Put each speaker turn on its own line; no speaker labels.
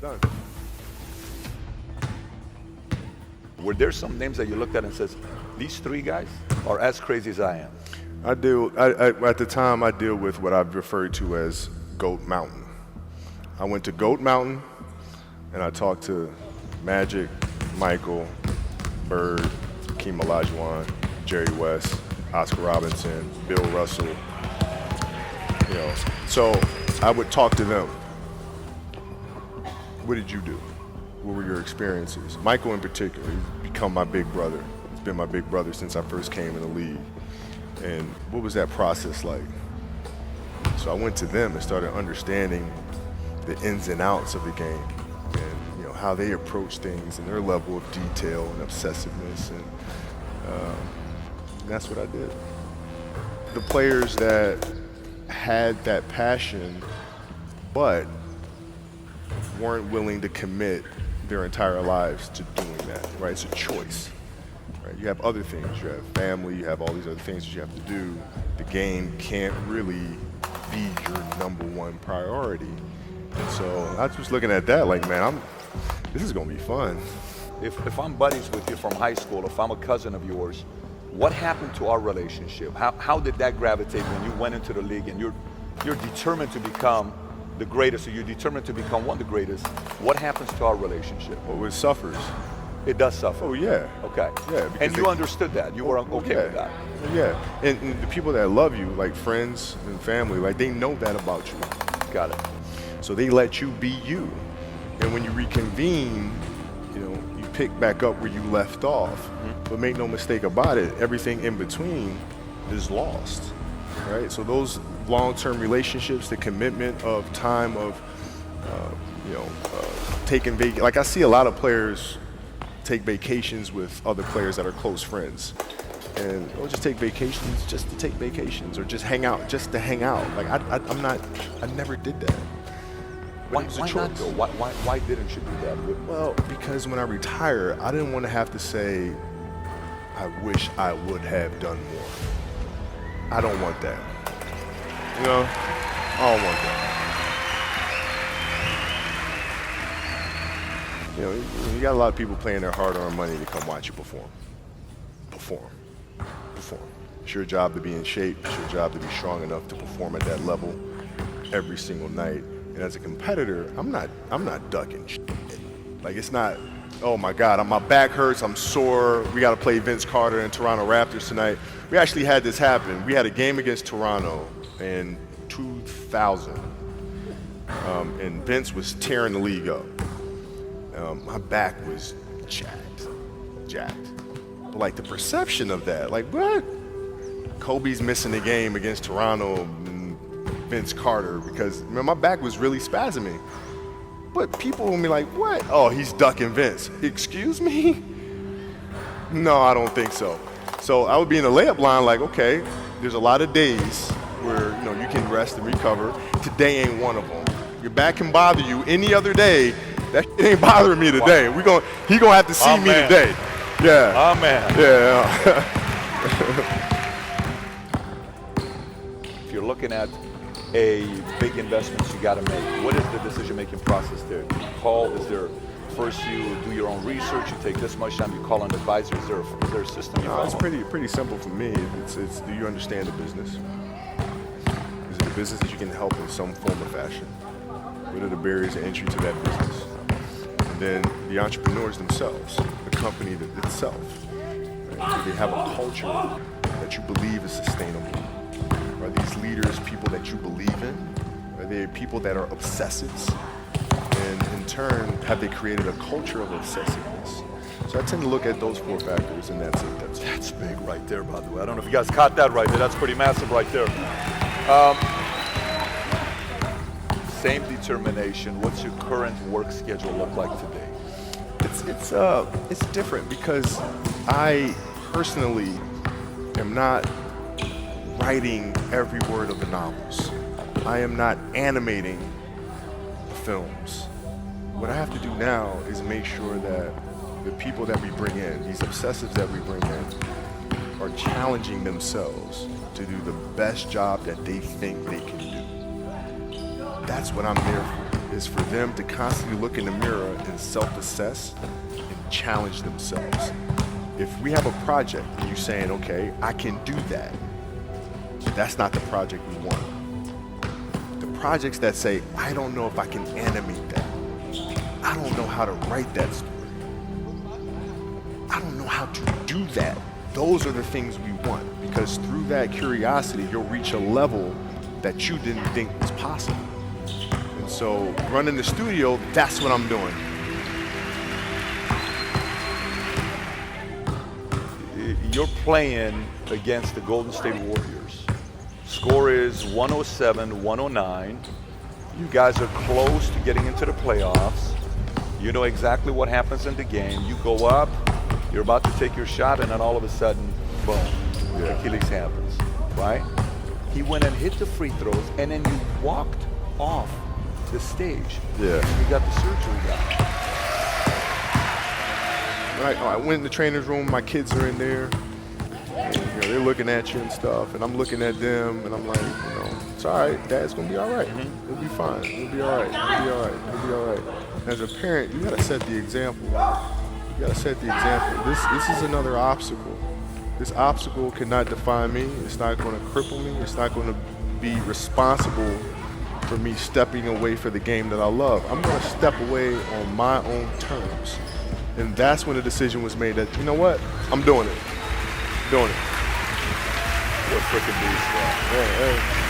Done.
Were there some names that you looked at and says, these three guys are as crazy as I am?
At the time, I deal with what I've referred to as Goat Mountain. I went to Goat Mountain, and I talked to Magic, Michael, Bird, Hakeem Olajuwon, Jerry West, Oscar Robinson, Bill Russell. You know, so I would talk to them. What did you do? What were your experiences? Michael in particular, he's become my big brother. He's been my big brother since I first came in the league. And what was that process like? So I went to them and started understanding the ins and outs of the game and, you know, how they approach things and their level of detail and obsessiveness, and that's what I did. The players that had that passion but weren't willing to commit their entire lives to doing that, right? It's a choice. Right? You have other things, you have family, you have all these other things that you have to do. The game can't really be your number one priority. And so I was just looking at that like, man, this is gonna be fun.
If I'm buddies with you from high school, if I'm a cousin of yours, what happened to our relationship? How did that gravitate when you went into the league and you're determined to become the greatest, or you're determined to become one of the greatest? What happens to our relationship?
Well, it suffers.
It does suffer.
Oh, yeah.
Okay.
Yeah.
And you understood that. You were okay with that.
Yeah. And the people that love you, like friends and family, like they know that about you.
Got it.
So they let you be you. And when you reconvene, you know, you pick back up where you left off. Mm-hmm. But make no mistake about it, everything in between is lost. Right? So those long-term relationships, the commitment of time of, taking like I see a lot of players take vacations with other players that are close friends, and they'll just take vacations just to take vacations, or just hang out just to hang out. Like I never did that.
Why not though? Why didn't you do that?
Well, because when I retire, I didn't want to have to say, I wish I would have done more. I don't want that. You know, I don't want that. You know, you got a lot of people paying their hard-earned money to come watch you perform. It's your job to be in shape. It's your job to be strong enough to perform at that level every single night. And as a competitor, I'm not ducking shit. Like, it's not, oh my God, my back hurts, I'm sore, we got to play Vince Carter and Toronto Raptors tonight. We actually had this happen. We had a game against Toronto in 2000, and Vince was tearing the league up. My back was jacked. But like the perception of that, like what? Kobe's missing the game against Toronto and Vince Carter because my back was really spasming. But people will be like, what? Oh, he's ducking Vince. Excuse me? No, I don't think so. So I would be in the layup line like, okay, there's a lot of days where you can rest and recover. Today ain't one of them. Your back can bother you any other day. That shit ain't bothering me today. He gonna have to see me today. Yeah.
Amen.
Yeah.
If you're looking at a big investments you got to make, what is the decision-making process there? You call, is there first you do your own research, you take this much time, you call an advisor, is there a system you follow?
It's pretty simple for me. It's do you understand the business? Is it a business that you can help in some form or fashion? What are the barriers of entry to that business? And then the entrepreneurs themselves, the company itself. Right? Do they have a culture that you believe is sustainable? Are these leaders people that you believe in? Are they people that are obsessives? And in turn, have they created a culture of obsessiveness? So I tend to look at those four factors, and that's it.
That's big right there, by the way. I don't know if you guys caught that right there. That's pretty massive right there. Same determination. What's your current work schedule look like today?
It's different because I personally am not writing every word of the novels. I am not animating the films. What I have to do now is make sure that the people that we bring in, these obsessives that we bring in, are challenging themselves to do the best job that they think they can do. That's what I'm there for. is for them to constantly look in the mirror and self-assess and challenge themselves. If we have a project and you're saying, okay, I can do that, that's not the project we want. The projects that say, I don't know if I can animate that. I don't know how to write that story. I don't know how to do that. Those are the things we want, because through that curiosity, you'll reach a level that you didn't think was possible. And so running the studio, that's what I'm doing.
You're playing against the Golden State Warriors. Score is 107-109. You guys are close to getting into the playoffs. You know exactly what happens in the game. You go up, you're about to take your shot, and then all of a sudden, boom, Achilles happens, right? He went and hit the free throws, and then you walked off the stage.
Yeah.
You got the surgery done.
I went in the trainer's room, my kids are in there, and, they're looking at you and stuff, and I'm looking at them, and I'm like, it's all right, Dad's gonna be all right. It'll be fine, it'll be all right, it'll be all right, it'll be all right. As a parent, you gotta set the example. You gotta set the example. This is another obstacle. This obstacle cannot define me. It's not gonna cripple me. It's not gonna be responsible for me stepping away for the game that I love. I'm gonna step away on my own terms. And that's when the decision was made that, you know what? I'm doing it. Doing it.
You're a freaking beast, bro.
Hey.